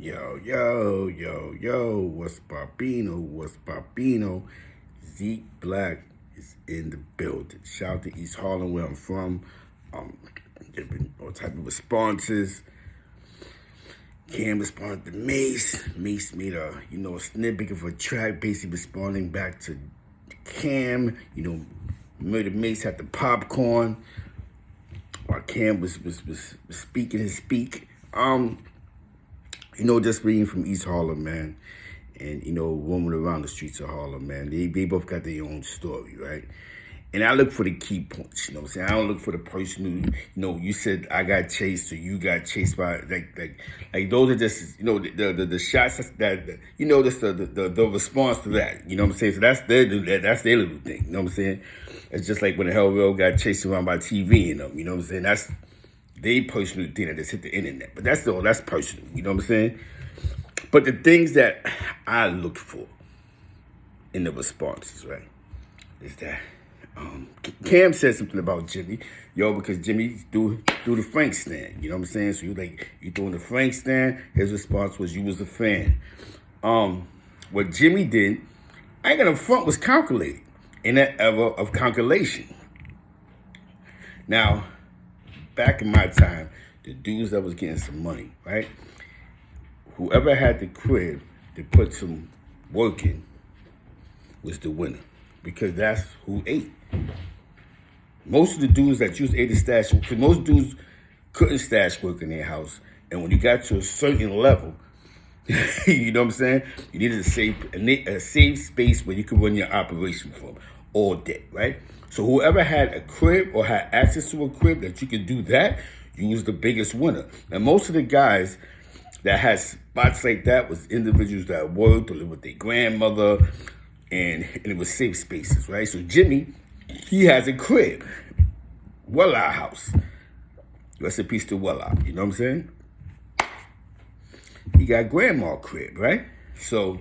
Yo, what's Barbino? Zeke Black is in the building. Shout out to East Harlem, where I'm from. There been all type of responses. Cam responded to Mace. Mace made a snippet of a track, basically responding back to Cam. Murder Mace had the popcorn while Cam was speaking his speak. Just reading from East Harlem, man, and roaming around the streets of Harlem, man. They both got their own story, right? And I look for the key points, you know what I'm saying? I don't look for the person who, you said I got chased or you got chased by, like those are just, the shots that, that's the response to that, you know what I'm saying? So that's their little thing, you know what I'm saying? It's just like when the Hell Rail got chased around by TV and them, you know what I'm saying? That's they personal thing that just hit the internet. But that's personal, you know what I'm saying? But the things that I look for in the responses, right, is that Cam said something about Jimmy, because Jimmy threw the Frank stand, you know what I'm saying? So you throwing the Frank stand, his response was you was a fan. What Jimmy did, I ain't gonna front, was calculated in that era of calculation. Now, back in my time, the dudes that was getting some money, right? Whoever had the crib to put some work in was the winner, because that's who ate. Most of the dudes that used ate the stash, because most dudes couldn't stash work in their house, and when you got to a certain level, you know what I'm saying? You needed a safe space where you could run your operation from all day, right? So whoever had a crib or had access to a crib that you could do that, you was the biggest winner. And most of the guys that had spots like that was individuals that worked or lived with their grandmother, and it was safe spaces, right? So Jimmy, he has a crib, Wella house. Rest in peace to Wella, you know what I'm saying? He got grandma crib, right? So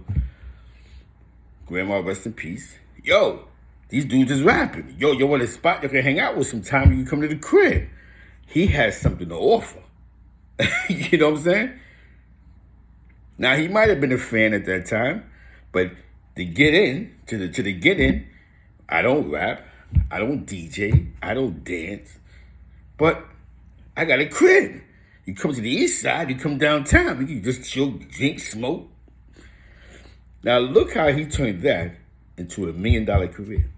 grandma, rest in peace. These dudes is rapping. You want a spot you can hang out with sometime, you can come to the crib. He has something to offer. You know what I'm saying? Now, he might have been a fan at that time, but to get in, I don't rap, I don't DJ, I don't dance, but I got a crib. You come to the east side, you come downtown, you can just chill, drink, smoke. Now, look how he turned that into $1 million career.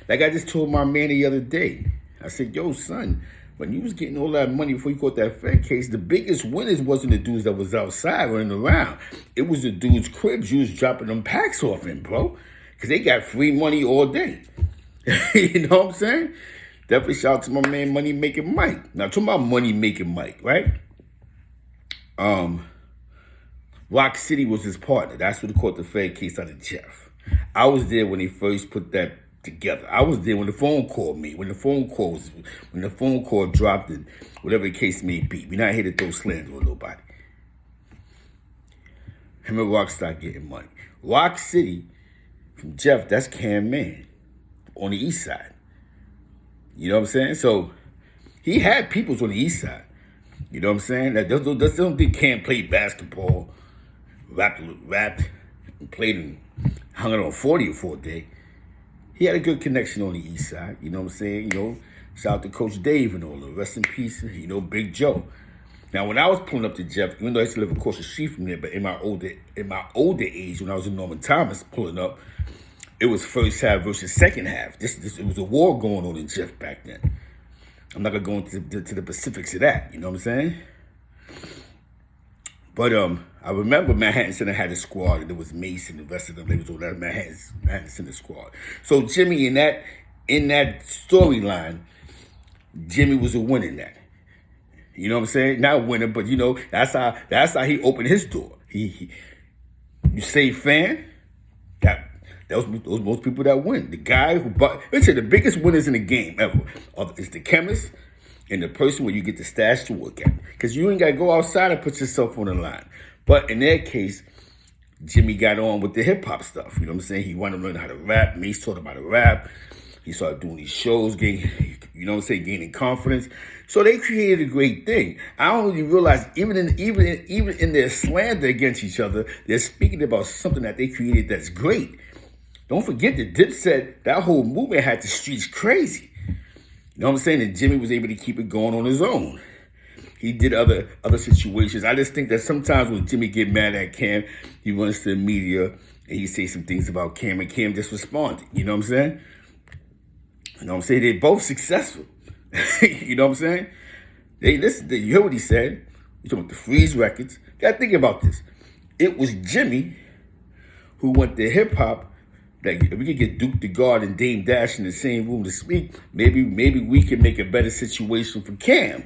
Like I just told my man the other day, I said, son, when you was getting all that money before you got that Fed case, the biggest winners wasn't the dudes that was outside running around. It was the dudes' cribs you was dropping them packs off in, bro. Because they got free money all day. You know what I'm saying? Definitely shout out to my man Money Making Mike. Now, talking about Money Making Mike, right? Rock City was his partner. That's what he caught the Fed case out of Jeff. I was there when he first put that together. I was there when the phone call made, when the phone call dropped, and whatever the case may be. We're not here to throw slander on nobody. Him and Rock started getting money. Rock City from Jeff, that's Cam Man on the east side. You know what I'm saying? So he had peoples on the east side. You know what I'm saying? That don't think Cam played basketball, rapped, and played and hung it on 40 for a day. He had a good connection on the east side. You know what I'm saying? Shout out to Coach Dave and all. Rest in peace, Big Joe. Now, when I was pulling up to Jeff, even though I used to live across the street from there, but in my older age, when I was in Norman Thomas pulling up, it was first half versus second half. It was a war going on in Jeff back then. I'm not gonna go into to the specifics of that. You know what I'm saying? But I remember Manhattan Center had a squad, and there was Mace and the rest of them. They was all that Manhattan Center squad. So Jimmy in that storyline, Jimmy was a winner in that. You know what I'm saying? Not a winner, but that's how he opened his door. You say fan, that was most people that win. The guy who bought, let's say the biggest winners in the game ever is the chemist and the person where you get the stash to work at. Because you ain't got to go outside and put yourself on the line. But in their case, Jimmy got on with the hip-hop stuff. You know what I'm saying? He wanted to learn how to rap. Mace taught him how to rap. He started doing these shows, gaining confidence. So they created a great thing. I don't really realize even in their slander against each other, they're speaking about something that they created that's great. Don't forget that Dipset, that whole movement had the streets crazy. You know what I'm saying? And Jimmy was able to keep it going on his own. He did other situations. I just think that sometimes when Jimmy get mad at Cam, he runs to the media and he say some things about Cam, and Cam just responded. You know what I'm saying? You know what I'm saying? They're both successful. You know what I'm saying? You heard what he said. You talking about the Freeze records. You gotta think about this. It was Jimmy who went to hip hop. Like, if we could get Duke the God and Dame Dash in the same room to speak, maybe we could make a better situation for Cam.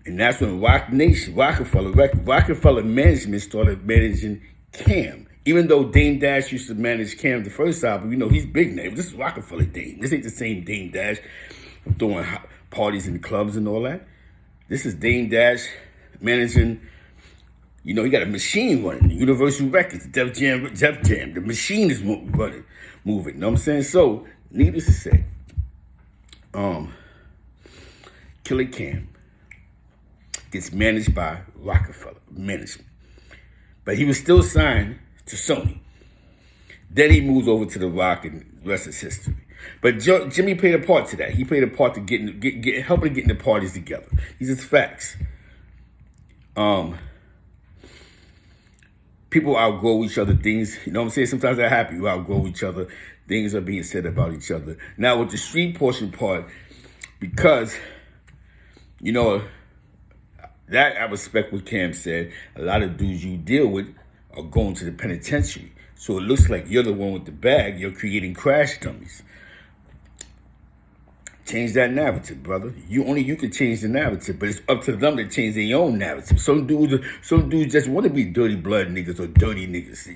And that's when Rockefeller Management started managing Cam. Even though Dame Dash used to manage Cam the first album, you know, he's big name. This is Rockefeller Dame. This ain't the same Dame Dash from throwing parties in the clubs and all that. This is Dame Dash managing. You know, he got a machine running, Universal Records, Def Jam. The machine is moving. You know what I'm saying? So, needless to say, Killer Cam gets managed by Rockefeller Management. But he was still signed to Sony. Then he moves over to The Rock, and the rest is history. But Jimmy played a part to that. He played a part to helping getting the parties together. These are facts. People outgrow each other. Things, you know what I'm saying? Sometimes that happens. You outgrow each other. Things are being said about each other. Now with the street portion part, because, you know, that I respect what Cam said. A lot of dudes you deal with are going to the penitentiary. So it looks like you're the one with the bag. You're creating crash dummies. Change that narrative, brother. Only you can change the narrative, but it's up to them to change their own narrative. Some dudes just want to be dirty blood niggas or dirty niggas.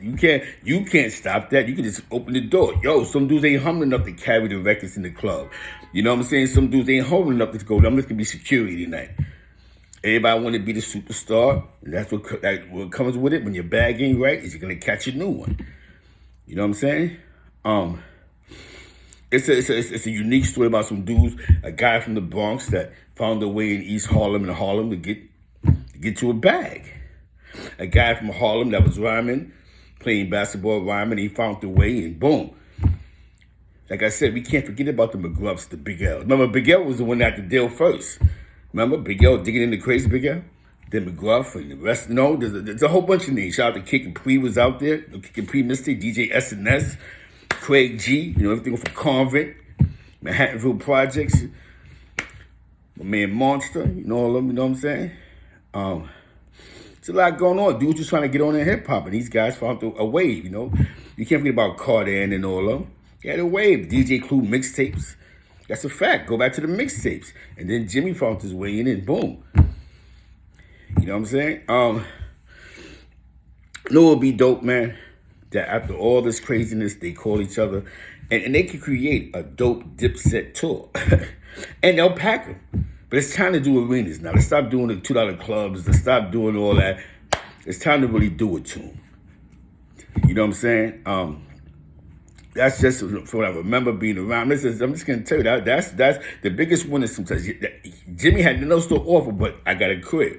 You can't stop that. You can just open the door. Yo, some dudes ain't humble enough to carry the records in the club. You know what I'm saying? Some dudes ain't humble enough to go, I'm just gonna be security tonight. Everybody want to be the superstar. And that's what comes with it. When your bag ain't right, is you're gonna catch a new one. You know what I'm saying? It's a unique story about some dudes, a guy from the Bronx that found a way in East Harlem to get to a bag. A guy from Harlem that was rhyming, playing basketball, rhyming, he found the way, and boom. Like I said, we can't forget about the McGruffs, the Big L. Remember, Big L was the one that had the deal first. Remember, Big L digging in the crazy Big L? Then McGruff and the rest. No, there's a whole bunch of names. Shout out to Kick and Pre was out there. Kick and Pre Mistake, DJ SNS. Craig G, you know, everything from Convent, Manhattanville Projects, my man Monster, you know all of them, you know what I'm saying? It's a lot going on. Dudes just trying to get on in hip hop, and these guys found a wave, you know? You can't forget about Cardan and all of them. They had a wave. DJ Clue mixtapes. That's a fact. Go back to the mixtapes. And then Jimmy found his way in, and boom. You know what I'm saying? You know what would be dope, man? That after all this craziness, they call each other, and they can create a dope Dipset tour. And they'll pack them. But it's time to do arenas now. Let's stop doing the $2 clubs. Let's stop doing all that. It's time to really do it to them. You know what I'm saying? That's just from what I remember being around. I'm just going to tell you that's the biggest one is sometimes. Jimmy had no store offer, but I got a crib.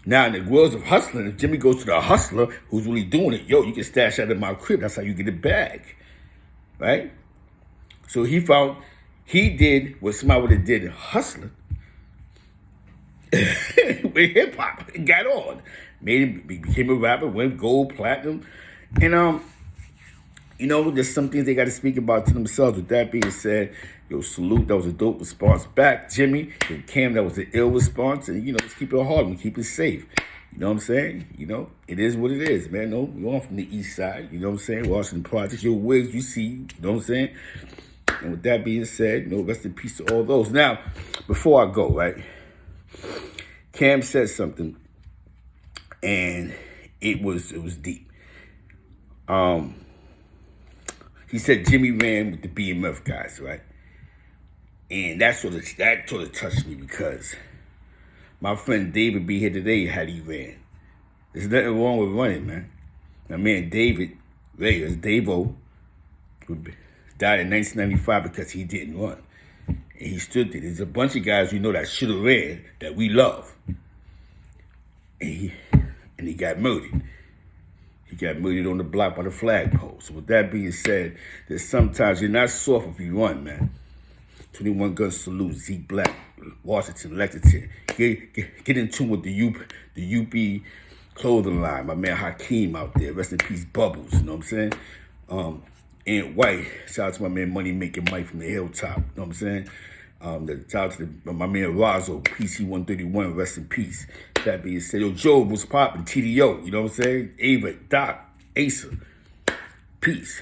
Now, in the world of hustling, if Jimmy goes to the hustler who's really doing it, yo, you can stash out of my crib. That's how you get it back, right? So he did what somebody would have did hustling with hip hop. Got on, became a rapper, went gold, platinum, and you know, there's some things they got to speak about to themselves. With that being said, yo, salute. That was a dope response back, Jimmy. And Cam, that was an ill response. And, you know, let's keep it hard and keep it safe. You know what I'm saying? You know, it is what it is, man. No, we're on from the east side. You know what I'm saying? Washington Projects, your wigs, you see. You know what I'm saying? And with that being said, you know, rest in peace to all those. Now, before I go, right, Cam said something, and it was deep. He said Jimmy ran with the BMF guys, right? And that sort of touched me because my friend David be here today had he ran. There's nothing wrong with running, man. My man David Reyes, Davo, died in 1995 because he didn't run. And And he stood there. There's a bunch of guys we know that should have ran that we love. And he got murdered. He got murdered on the block by the flagpole. So with that being said, that sometimes you're not soft if you run, man. 21 gun salute, Zeke Black, Washington, Lexington. Get in tune with the UP clothing line. My man Hakeem out there. Rest in peace, Bubbles. You know what I'm saying? And White. Shout out to my man Money Making Mike from the Hilltop. You know what I'm saying? Shout out to my man Razzo, PC 131. Rest in peace. That being said, yo, Joe was popping, TDO. You know what I'm saying? Ava, Doc, Asa. Peace.